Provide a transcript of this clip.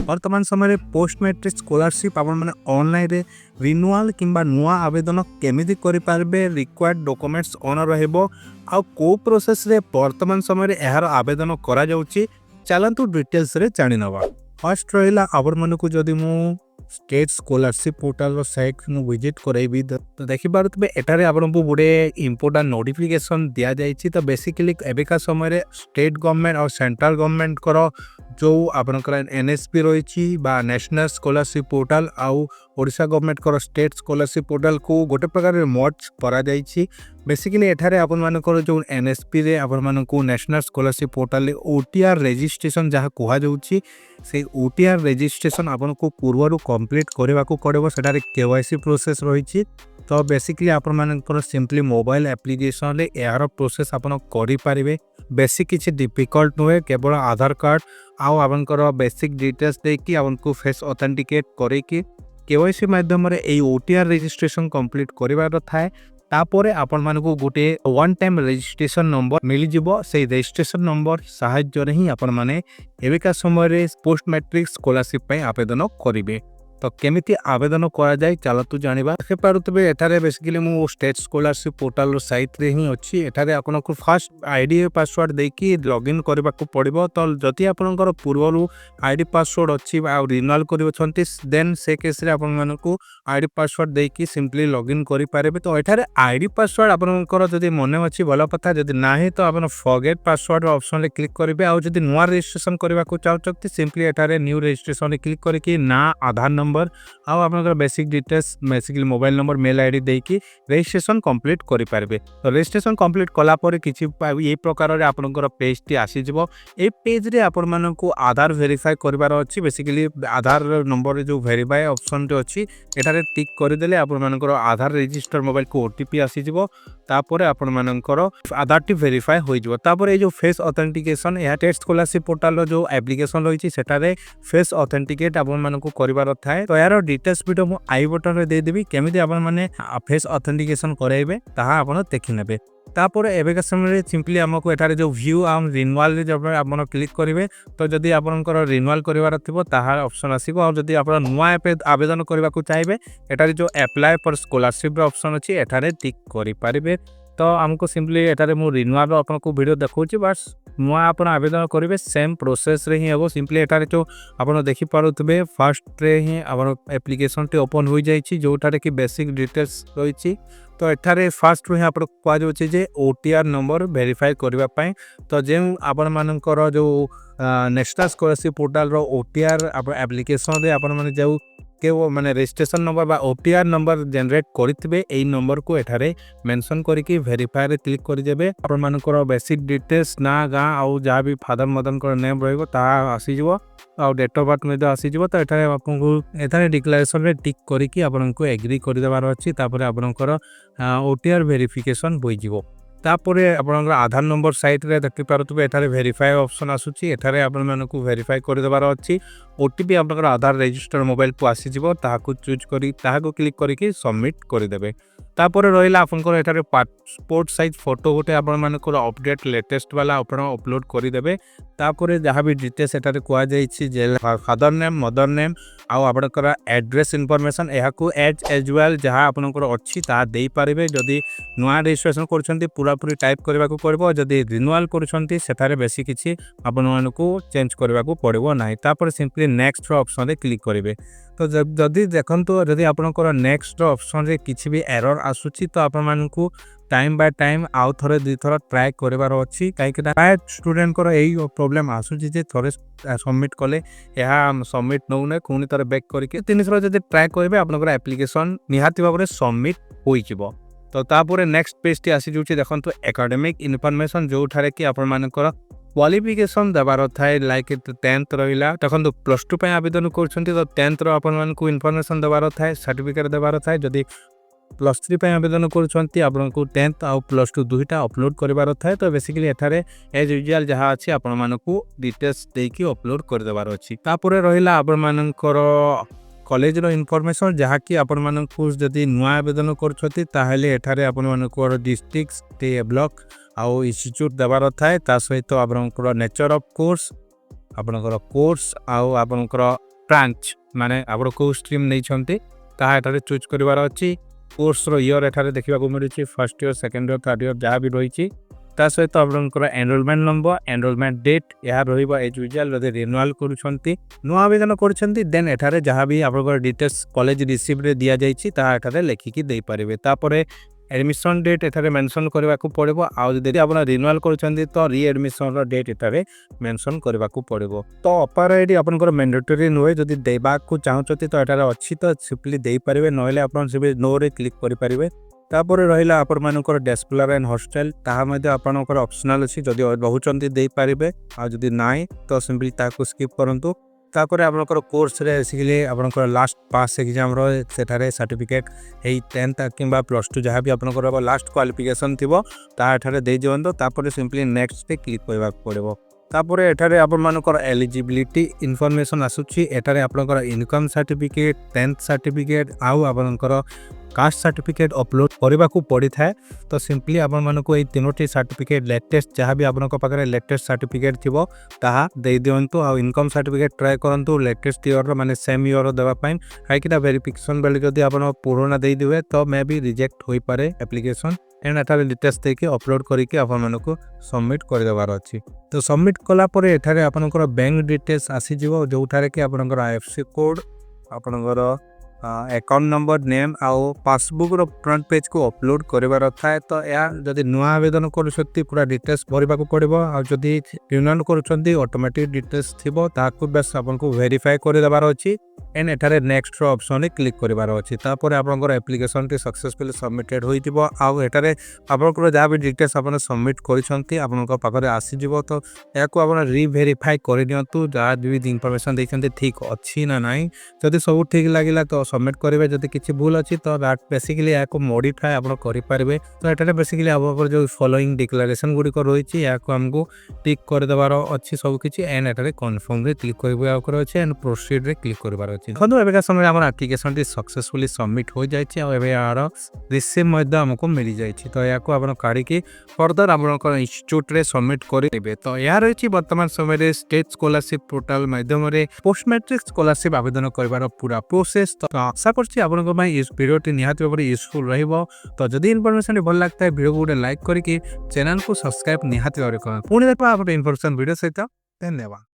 वर्तमान समय post matric scholarship आपण माने ऑनलाइन रे रिन्यूअल किंबा नुआ आवेदन केमिति करि पारबे रिक्वायर्ड डॉक्यूमेंट्स ऑन रहइबो आ को प्रोसेस रे वर्तमान समय एहार आवेदन करा जाउची चलंतु डिटेल्स रे जानि नबा। फर्स्ट रहिला आपण मानकु जदि मु स्टेट स्कॉलरशिप पोर्टल रो साइट नु विजिट करैबी तो देखि पारुतबे एटारे आपनकु गुडे इंपोर्टेंट नोटिफिकेशन दिया जाइछि। तो बेसिकली एबेका समय रे स्टेट गवर्नमेंट और सेंट्रल गवर्नमेंट करो जो आपनकर एनएसपी रही बा नेशनल स्कॉलरशिप पोर्टल आउ ओडिशा गवर्नमेंट करो स्टेट स्कॉलरशिप पोर्टल को गोटे प्रकार मर्ज करा जाइछि। बेसिकली एठारे आपन मानकर जो एनएसपी रे आपन मानकु नेशनल स्कॉलरशिप पोर्टल रे ओटीआर रजिस्ट्रेशन जहा कुहा जाउछि से ओटीआर रजिस्ट्रेशन आपन को पूर्वरु कंप्लीट करबा को पड़िबो। सेटारे केवाईसी प्रोसेस रही। तो बेसिकली आपण मानकर सिंपली मोबाइल एप्लिकेशन रे यार प्रोसेस आपन करि पारिबे। बेसिक किछि डिफिकल्ट नुहे केवल आधार कार्ड आउ आपनकर बेसिक डिटेल्स देकी आपनको फेस ऑथेंटिकेट करेकी केवाईसी माध्यम रे ए ओटीआर रजिस्ट्रेशन कंप्लीट करिवार थाए। तापरे आपण मानकु गोटे वन टाइम रजिस्ट्रेशन नंबर मिल जिवो। से रजिस्ट्रेशन नंबर सहायता रे ही आपण माने एवेका समय रे पोस्ट मैट्रिक स्कॉलरशिप पे आवेदन करिवे। तो केमिति आवेदन करा जाय चलतु जानिबा। देखि पारुतबे एठारे बेसिकली मु स्टेट स्कॉलरशिप पोर्टल रो साइट रे ही अछि। एठारे आपनको फर्स्ट आईडी पासवर्ड देकी लॉगिन करबा को पड़िबो। तो जति आपनकर पूर्वरु आईडी पासवर्ड अछि आ रिन्यूअल करिवो छंती देन से केस रे आपन मानकु आईडी पासवर्ड देकी सिंपली लॉगिन करि पारेबे। तो एठारे आईडी पासवर्ड आपनकर जदि मने अछि भलो कथा जदि नाही तो आपन फॉरगेट पासवर्ड ऑप्शन रे क्लिक करिवे। आ जदि नुवा रजिस्ट्रेशन करबा को चाहछथि सिंपली एठारे न्यू रजिस्ट्रेशन रे क्लिक करके ना आधार नंबर आउ आपनकर basic details basically mobile number mail ID देकी रजिस्ट्रेशन कंप्लीट करि पारबे। तो रजिस्ट्रेशन कंप्लीट कला परे किछि ए प्रकार रे आपनकर पेज टी आसी जिवो। ए पेज रे आपन मानकु आधार वेरीफाई करबार अछि। बेसिकली आधार नंबर रे जो वेरीफाई ऑप्शन टे अछि एटारे टिक करि देले आपन मानकर आधार रजिस्टर मोबाइल को ओटीपी आसी जिवो। तापरे आपन मानकर आधार टी वेरीफाई होई जिवो। तापरे ए जो फेस ऑथेंटिकेशन या टेस्ट स्कॉलरशिप पोर्टल रो जो एप्लीकेशन रहिछि सेटारे फेस ऑथेंटिकेट आपन मानकु करबार थाए। तो यार डिटेल्स वीडियो मु आई बटन रे दे देबी केमिति आपन माने फेस ऑथेंटिकेशन कराइबे ताहा आपन देखि नेबे। तापरे एबेका समय सिंपली हमको एठारे जो व्यू आम रिन्यूअल रे जब आपन क्लिक करिवे तो जदि आपनकर रिन्यूअल करिवार थिबो ताहा ऑप्शन आसीबो। और जदि आपन नुवा आवेदन करबा को चाहबे एठारे जो अप्लाई फॉर स्कॉलरशिप रो ऑप्शन अछि एठारे टिक करि पारिबे। तो हमको सिंपली एठारे मु रिन्यूअल आपनको वीडियो देखौछि बस नुआ आपन आवेदन करिवे सेम प्रोसेस रे ही हबो। सिंपली एठारे जो आपन देखि पारुतबे फर्स्ट रे ही आपन एप्लीकेशन टे ओपन होई जाईछि जोटारे कि बेसिक डिटेल्स रहिछि। तो एठारे फर्स्ट रे आपन क्वा जोछि जे ओटीआर नंबर वेरीफाई करबा पई। तो जे आपन मानकर जो नेशनल स्कॉलरशिप पोर्टल रो ओटीआर आपन एप्लीकेशन रे आपन माने जाउ के वो माने रजिस्ट्रेशन नंबर बा ओटीआर नंबर जनरेट करितबे एई नंबर को एठारे मेंशन करिकि वेरीफाई रे क्लिक करि जेबे। आपन मानकर बेसिक डिटेल्स ना गा आउ जा भी फादर मदर कर नेम रहइबो ता आसी जिवो आ डेट ऑफ बर्थ में आसी जिवो। तो एठारे आपनको एठारे डिक्लेरेशन रे टिक करिकि आपनको एग्री करि देबार अछि। तापरे आपनकर ओटीआर वेरिफिकेशन होई जिवो। तापरे आपनकर आधार नंबर साइट रे देखि पारुतबे एठारे वेरीफाई ऑप्शन आसुची। एठारे आपन मानकु वेरीफाई करि देबार अछि। ओटीपी आपनकर आधार रजिस्टर मोबाइल को आसी जिवो ताहाकु चूज करी ताहाकु क्लिक करिकि सबमिट करि देबे। तापरे रहिला आपनकर एठारे पासपोर्ट साइज फोटो गोटे आपन मानकर अपडेट लेटेस्ट वाला आपन अपलोड करि देबे। तापरे जहा भी डिटेल्स एठारे कुआ जाईछि जे फादर नेम मदर नेम आउ आपनकर एड्रेस इन्फॉर्मेशन एहाकु एज वेल जहा आपनकर अछि ता देई पारिबे। जदी नुआ रजिस्ट्रेशन करछन्ती पूरा पूरी टाइप करबा को पड़बो। जदी रिन्यूअल करछन्ती सेठारे बेसी किछि आपन मानकु चेंज करबा को पड़बो नाही। तापर सिंपली नेक्स्ट ऑप्शन रे क्लिक करिवे। तो जदी देखंतु जदी आपनकर नेक्स्ट ऑप्शन रे किछि भी एरर आसुची तो आपन मानकु टाइम बाय टाइम आउ थरे दुई थर ट्राई करबार अछि। काहे कि प्राय स्टूडेंट को एई प्रॉब्लम आसुची जे थरे सबमिट कले एहा सबमिट नउ ने कोनी थरे बैक करके तीन थर जदी ट्राई करबे आपनकर एप्लीकेशन निहाती भाबरे सबमिट होई जिवो। तो तापरे नेक्स्ट पेज टी आसी जुची देखंतु एकेडमिक इन्फॉर्मेशन जो ठारे कि आपन मानकर क्वालिफिकेशन देबार थाए लाइक 10th रहिला देखंतु प्लस 2 पे आवेदन करछन्ती तो 10th रो आपन मानकु इन्फॉर्मेशन देबार थाए सर्टिफिकेट देबार थाए। जदी प्लस 3 पे आवेदन करछन्ती आपनको 10th आउ प्लस 2 दुईटा अपलोड करबार थाए। तो बेसिकली एठारे एज यूजुअल जहा अछि आपन मानकु डिटेल्स देकी अपलोड कर देबार अछि। तापरे रहिला आपन मानकर कॉलेज रो इन्फॉर्मेशन जहा कि आपन मानकु जदी नुआ आवेदन करछथि ताहेले एठारे आपन मानकु डिस्ट्रिक्ट स्टे ब्लॉक आउ इंस्टीट्यूट देबार थाए। ता सहित आपनकर नेचर ऑफ कोर्स आपनकर कोर्स आउ आपनकर ବ୍ରାଞ୍ଚ ମାନେ ଆପଣ କେଉଁ ଷ୍ଟ୍ରିମ୍ ନେଇଛନ୍ତି ତାହା ଏଠାରେ ଚୁଜ୍ କରିବାର ଅଛି। କୋର୍ସର ଇୟର୍ ଏଠାରେ ଦେଖିବାକୁ ମିଳୁଛି first year, second year, third year ଯାହା ବି ରହିଛି। ତା ସହିତ ଆପଣଙ୍କର ଏନରୋଲମେଣ୍ଟ ନମ୍ବର, ଏନରୋଲମେଣ୍ଟ ଡେଟ୍ ଏହା ରହିବ ଏଜ୍ ୟୁଜୁଆଲ୍। ଯଦି ରିନ୍ୟୁଆଲ୍ କରୁଛନ୍ତି, ନୂଆ ଆବେଦନ କରୁଛନ୍ତି, ଦେନ୍ ଏଠାରେ ଯାହା ବି ଆପଣଙ୍କର ଡିଟେଲ୍ସ କଲେଜ ରିସିପ୍ଟରେ ଦିଆଯାଇଛି ତାହା ଏଠାରେ ଲେଖିକି ଦେଇପାରିବେ। ତାପରେ ଏଡମିସନ୍ ଡେଟ୍ ଏଠାରେ ମେନସନ୍ କରିବାକୁ ପଡ଼ିବ। ଆଉ ଯଦି ଆପଣ ରିନ୍ୟୁଆଲ୍ କରୁଛନ୍ତି ତ ରିଏଡମିସନ୍ର ଡେଟ୍ ଏଠାରେ ମେନସନ୍ କରିବାକୁ ପଡ଼ିବ। ତ ଅପାର ଆଇଡି ଆପଣଙ୍କର ମ୍ୟାଣ୍ଡେଟୋରୀ ନୁହେଁ। ଯଦି ଦେବାକୁ ଚାହୁଁଛନ୍ତି ତ ଏଠାରେ ଅଛି ତ ସିମ୍ପଲି ଦେଇପାରିବେ, ନହେଲେ ଆପଣ ସିମ୍ପଲି ନୋରେ କ୍ଲିକ୍ କରିପାରିବେ। ତାପରେ ରହିଲା ଆପଣମାନଙ୍କର ଡେସ୍କୁଲାର ଆଣ୍ଡ ହଷ୍ଟେଲ, ତାହା ମଧ୍ୟ ଆପଣଙ୍କର ଅପସନାଲ୍ ଅଛି। ଯଦି ରହୁଛନ୍ତି ଦେଇପାରିବେ, ଆଉ ଯଦି ନାହିଁ ତ ସିମ୍ପଲି ତାହାକୁ ସ୍କିପ୍ କରନ୍ତୁ। ତାପରେ ଆପଣଙ୍କର କୋର୍ସରେ ବେସିକଲି ଆପଣଙ୍କର ଲାଷ୍ଟ ପାସ୍ ଏକ୍ଜାମ୍ର ସେଠାରେ ସାର୍ଟିଫିକେଟ୍ ଏଇ 10th କିମ୍ବା +2 ଯାହା ବି ଆପଣଙ୍କର ଲାଷ୍ଟ କ୍ୱାଲିଫିକେସନ୍ ଥିବ ତାହା ଏଠାରେ ଦେଇଦିଅନ୍ତୁ। ତାପରେ ସିମ୍ପଲି ନେକ୍ସଟରେ କ୍ଲିକ୍ କରିବାକୁ ପଡ଼ିବ। ତାପରେ ଏଠାରେ ଆପଣମାନଙ୍କର ଏଲିଜିବିଲିଟି ଇନଫର୍ମେସନ୍ ଆସୁଛି। ଏଠାରେ ଆପଣଙ୍କର ଇନକମ୍ ସାର୍ଟିଫିକେଟ୍, 10th ସାର୍ଟିଫିକେଟ୍ ଆଉ ଆପଣଙ୍କର କାଷ୍ଟ ସାର୍ଟିଫିକେଟ୍ ଅପଲୋଡ଼ କରିବାକୁ ପଡ଼ିଥାଏ। ତ ସିମ୍ପଲି ଆପଣମାନଙ୍କୁ ଏଇ 3ଟି ସାର୍ଟିଫିକେଟ୍ ଲେଟେଷ୍ଟ ଯାହା ବି ଆପଣଙ୍କ ପାଖରେ ଲେଟେଷ୍ଟ ସାର୍ଟିଫିକେଟ୍ ଥିବ ତାହା ଦେଇଦିଅନ୍ତୁ। ଆଉ ଇନକମ୍ ସାର୍ଟିଫିକେଟ୍ ଟ୍ରାଏ କରନ୍ତୁ ଲେଟେଷ୍ଟ ଇୟର୍ର ମାନେ ସେମ୍ ଇୟର୍ର ଦେବା ପାଇଁ, କାହିଁକିନା ଭେରିଫିକେସନ୍ ବେଳେ ଯଦି ଆପଣ ପୁରୁଣା ଦେଇଦେବେ ତ ମେ ବି ରିଜେକ୍ଟ ହୋଇପାରେ ଆପ୍ଲିକେସନ୍। ଏଣ୍ଡ ଏଠାରେ ଡିଟେଲ୍ସ ଦେଇକି ଅପଲୋଡ଼ କରିକି ଆପଣମାନଙ୍କୁ ସବମିଟ୍ କରିଦେବାର ଅଛି। ତ ସବମିଟ୍ କଲା ପରେ ଏଠାରେ ଆପଣଙ୍କର ବ୍ୟାଙ୍କ ଡିଟେଲ୍ସ ଆସିଯିବ, ଯେଉଁଠାରେ କି ଆପଣଙ୍କର IFSC କୋଡ଼୍, ଆପଣଙ୍କର ଆକାଉଣ୍ଟ ନମ୍ବର, ନେମ୍ ଆଉ ପାସବୁକ୍ର ଫ୍ରଣ୍ଟ ପେଜ୍କୁ ଅପଲୋଡ଼ କରିବାର ଥାଏ। ତ ଏହା ଯଦି ନୂଆ ଆବେଦନ କରୁଛନ୍ତି ପୁରା ଡିଟେଲ୍ସ ଭରିବାକୁ ପଡ଼ିବ। ଆଉ ଯଦି ରିନ୍ୟୁଆଲ୍ କରୁଛନ୍ତି ଅଟୋମେଟିକ୍ ଡିଟେଲ୍ସ ଥିବ, ତାହାକୁ ବେସ୍ ଆପଣଙ୍କୁ ଭେରିଫାଏ କରିଦେବାର ଅଛି। ଏଣ୍ଡ ଏଠାରେ ନେକ୍ସଟର ଅପସନ୍ରେ କ୍ଲିକ୍ କରିବାର ଅଛି। ତାପରେ ଆପଣଙ୍କର ଆପ୍ଲିକେସନ୍ଟି ସକ୍ସେସଫୁଲି ସବମିଟେଡ଼ ହୋଇଯିବ। ଆଉ ଏଠାରେ ଆପଣଙ୍କର ଯାହା ବି ଡିଟେଲ୍ସ ଆପଣ ସବମିଟ୍ କରିଛନ୍ତି ଆପଣଙ୍କ ପାଖରେ ଆସିଯିବ। ତ ଏହାକୁ ଆପଣ ରିଭେରିଫାଏ କରିନିଅନ୍ତୁ, ଯାହା ବି ଇନଫର୍ମେସନ୍ ଦେଇଛନ୍ତି ଠିକ୍ ଅଛି ନା ନାହିଁ। ଯଦି ସବୁ ଠିକ୍ ଲାଗିଲା ତ ସବମିଟ୍ କରିବେ, ଯଦି କିଛି ଭୁଲ ଅଛି ତ ବେସିକଲି ଏହାକୁ ମଡ଼ିଫାଏ ଆପଣ କରିପାରିବେ। ତ ଏଠାରେ ବେସିକଲି ଆପଣଙ୍କର ଯେଉଁ ଫଲୋଇଂ ଡିକ୍ଲାରେସନ୍ ଗୁଡ଼ିକ ରହିଛି ଏହାକୁ ଆମକୁ ଟିକ୍ କରିଦେବାର ଅଛି ସବୁକିଛି। ଏଣ୍ଡ ଏଠାରେ କନଫର୍ମରେ କ୍ଲିକ୍ କରିବାର ଅଛି ଏଣ୍ଡ ପ୍ରୋସିଡ଼ରେ କ୍ଲିକ୍ କରିବାର ଅଛି। ଦେଖନ୍ତୁ ଏବେକା ସମୟରେ ଆମର ଆପ୍ଲିକେସନ୍ଟି ସକ୍ସେସଫୁଲି ସବମିଟ୍ ହୋଇଯାଇଛି ଆଉ ଏବେ ଏହାର ରିସିପ୍ଟ ମଧ୍ୟ ଆମକୁ ମିଳିଯାଇଛି। ତ ଏହାକୁ ଆପଣ କାଢ଼ିକି ଫର୍ଦର ଆପଣଙ୍କ ଇନଷ୍ଟିଚ୍ୟୁଟ୍ରେ ସବମିଟ୍ କରିଦେବେ। ତ ଏହା ରହିଛି ବର୍ତ୍ତମାନ ସମୟରେ ଷ୍ଟେଟ୍ ସ୍କଲାରସିପ୍ ପୋର୍ଟାଲ ମାଧ୍ୟମରେ ପୋଷ୍ଟ ମ୍ୟାଟ୍ରିକ୍ ସ୍କଲାରସିପ୍ ଆବେଦନ କରିବାର ପୁରା ପ୍ରୋସେସ୍। ତ ଆଶା କରୁଛି ଆପଣଙ୍କ ପାଇଁ ଏହି ଭିଡ଼ିଓଟି ନିହାତି ଭାବରେ ୟୁଜଫୁଲ୍ ରହିବ। ତ ଯଦି ଇନଫର୍ମେସନ୍ଟି ଭଲ ଲାଗିଥାଏ ଭିଡ଼ିଓକୁ ଗୋଟେ ଲାଇକ୍ କରିକି ଚ୍ୟାନେଲକୁ ସବସ୍କ୍ରାଇବ୍ ନିହାତି ଭାବରେ କରନ୍ତୁ। ପୁଣି ଦେଖିବା ଗୋଟେ ଇନଫର୍ମେସନ୍ ଭିଡ଼ିଓ ସହିତ। ଧନ୍ୟବାଦ।